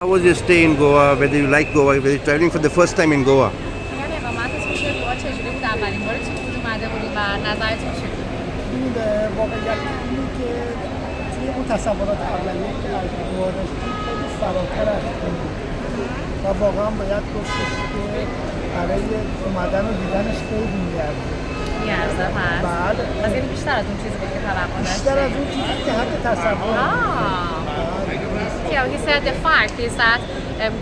How was your stay in Goa? Whether you like Goa, whether you're traveling for the first time in Goa? میگم اقامتتون توی گواه چجوری بود؟ اولین باری که بود اومده بودیم و نظرتون چی بود؟ این واقعیت اینه که توی اون تصورات اولیه که از گواه داشتیم خیلی فراتر از این بود و واقعا باید گفتش که برای اومدن و دیدنش خیلی می‌ارزه. نیازه هست؟ بله. پس یعنی بیشتر از اون چیزی بود که توقع داشتیم؟ بیشتر از اون چیزی که حتی تصور Yeah, he said the fact is that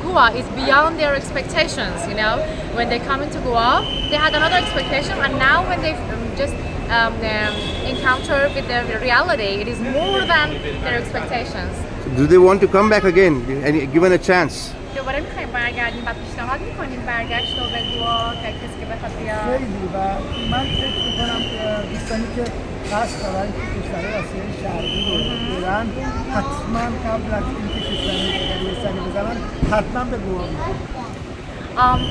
Goa is beyond their expectations. You know, when they come into Goa, they had another expectation, and now when they just encounter with the reality, it is more than their expectations. Do they want to come back again, and given a chance? دوباره می‌خوایم برگردیم و پیشنهاد می‌کنیم برگشت رو به گوا که کسی که بخواد بیاد. خیلی و من فکر می‌کنم دوستانی که قصد دارن که کشور آسیای شرقی رو برن حتما قبل از اینکه کشور دیگه سری بزنن حتما به گوا بیان.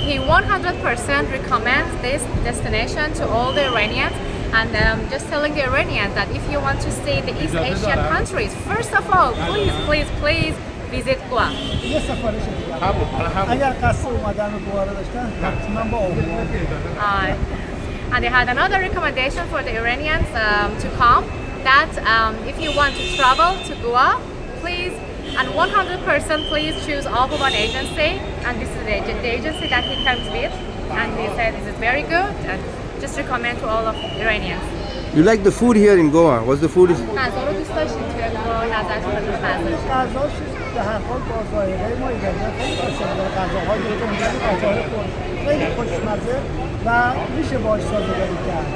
He 100% recommends this destination to all the Iranians and just telling the Iranians that if you want to see the East Asian countries, first of all, please visit Goa. یه سفارش دیگه اگر قصد اومدن به گوا رو داشتن حتما با آموزش And they had another recommendation for the Iranians to come that if you want to travel to Goa, please and 100% please choose One agency, and this is the agency that he comes with, and he said this is very good and just recommend to all of Iranians. You like the food here in Goa? What's the food? غذا رو دوست داشتین توی گوا؟ نظرتون راجع به غذا چیه؟ غذاش به هر حال با ذائقه ما ایرانی‌ها خیلی فاصله داره. غذاهای تندی غذاهای خیلی خوشمزه و میشه باهاش سازگاری کرد.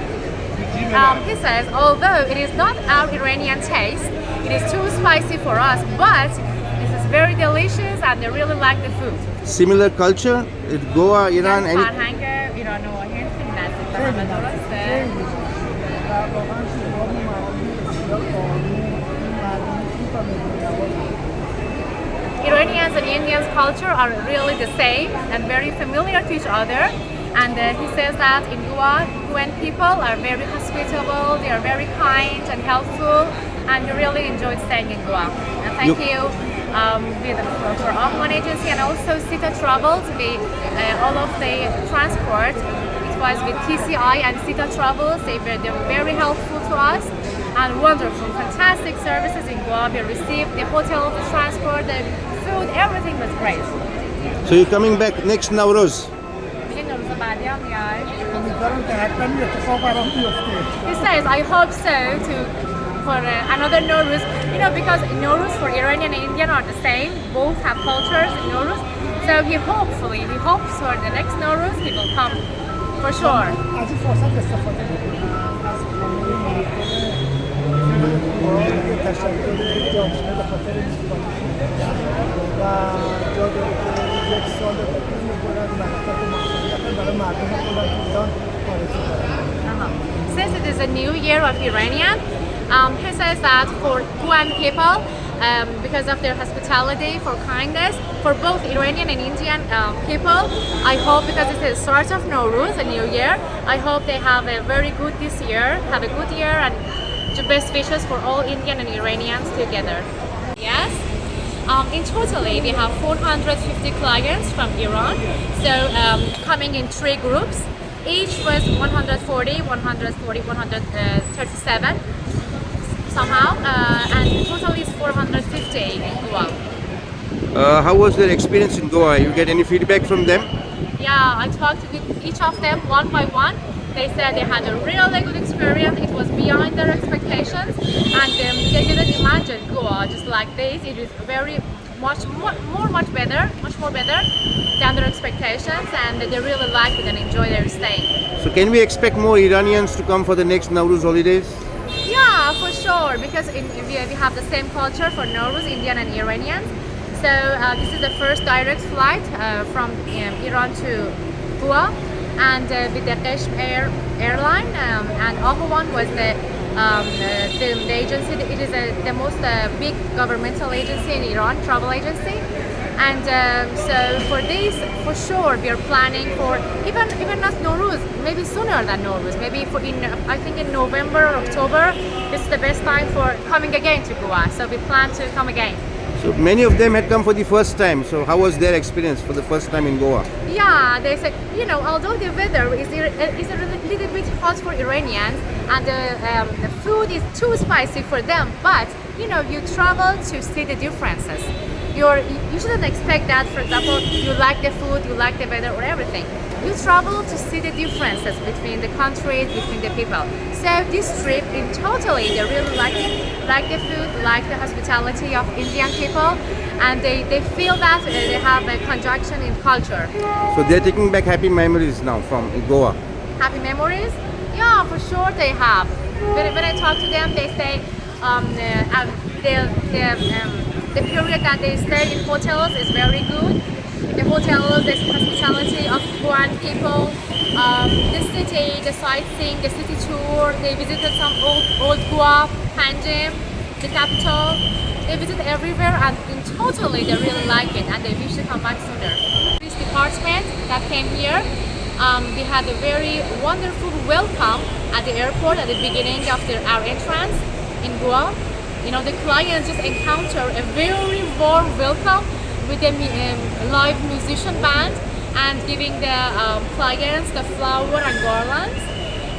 He says, although it is not our Iranian taste, it is too spicy for us, but this is very delicious and they really like the food. Similar culture? Goa, Iran, any? فرهنگ ایران و هند خیلی نزدیک به همه، درسته؟ خیلی و واقعا شعار معانی بسیار قانون مردمی می‌فهمید. Iranians and Indians culture are really the same and very familiar to each other. And he says that in Goa, Goan people are very hospitable, they are very kind and helpful, and we really enjoyed staying in Goa. And thank you for One agency and also Sita Travels, all of the transport. It was with TCI and Sita Travels. They were very helpful to us and wonderful, fantastic services in Goa. We received the hotel, the transport, the food, everything was great. So you're coming back next Nowruz? امیدوارم که حتما این اتفاق برام بیفته. He says, I hope so for another Nowruz, because Nowruz for Iranian and Indian are the same, both have cultures in Nowruz. So he hopes for the next Nowruz he will come for sure. از این فرصت استفاده می‌کنم از خانه مردم تشکر جامعه به خاطر و جا داره که یک سال فکر می‌کنم مکتب مسئولیت برای مردم خودم ایران آرزو دارم. Since it is a new year of Iranian, he says that for Goan people, because of their hospitality, for kindness, for both Iranian and Indian people, I hope because it's the start of Nowruz, a new year, I hope they have a very good this year, have a good year and the best wishes for all Indian and Iranians together. Yes. In totally, we have 450 clients from Iran, so coming in 3 groups. Each was 140, 137 somehow, and totally is 450 in Goa. How was their experience in Goa? You get any feedback from them? Yeah, I talked with each of them one by one. They said they had a really good experience. It was beyond their expectations, and they didn't imagine Goa just like this. It is very much more better than their expectations, and they really liked it and enjoyed their stay. So can we expect more Iranians to come for the next Nowruz holidays? Yeah, for sure, because we have the same culture for Nowruz, Indian and Iranians. So this is the first direct flight from Iran to Goa, and with the Qeshm airline, and One was the agency. It is the most big governmental agency in Iran, travel agency. And so for this, for sure, we are planning for even not Nowruz, maybe sooner than Nowruz. Maybe I think in November or October, this is the best time for coming again to Goa. So we plan to come again. So many of them had come for the first time. So how was their experience for the first time in Goa? Yeah, they said, although the weather is a little bit hot for Iranians and the food is too spicy for them, but you travel to see the differences. You shouldn't expect that, for example, you like the food, you like the weather or everything. You travel to see the differences between the countries, between the people. So this trip, in totally, they really like the food, like the hospitality of Indian people, and they feel that they have a conjunction in culture. So they're taking back happy memories now from Goa. Happy memories? Yeah, for sure they have. When I talk to them, they say the period that they stay in hotels is very good. The hotels, the hospitality of Goan people, the city, the sightseeing, the city tour. They visited some old Goa, Panjim, the capital. They visit everywhere, and in totally they really like it, and they wish to come back sooner. This department that came here, we had a very wonderful welcome at the airport at the beginning of our entrance in Goa. The clients just encounter a very warm welcome with the live musician band and giving the clients the flower and garlands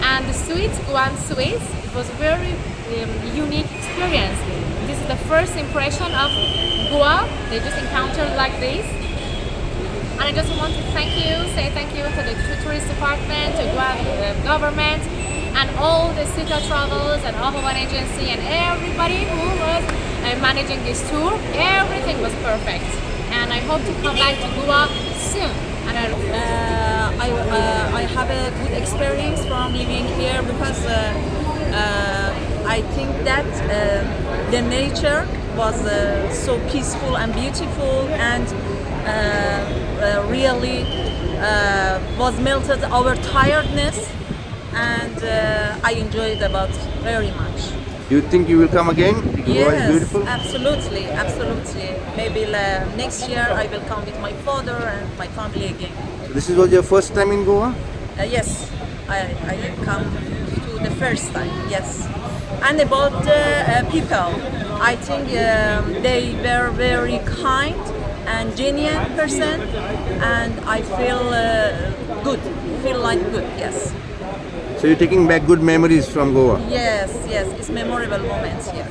and the sweets, Goan sweets. It was a very unique experience. This is the first impression of Goa. They just encountered like this. And I just want to say thank you to the tourist department, to Goa government, and all the Sita Travels and Ahovan Agency and everybody who was managing this tour. Everything was perfect. And I hope to come back to Goa soon. And I have a good experience from living here because I think that the nature was so peaceful and beautiful and really was melted our tiredness, and I enjoyed about very much. Do you think you will come again? Goa is beautiful. Absolutely. Maybe next year I will come with my father and my family again. So this was your first time in Goa? Yes, I come to the first time. Yes, and about the people, I think they were very kind and genuine person, and I feel good. Feel like good. Yes. So you're taking back good memories from Goa? Yes, it's memorable moments here.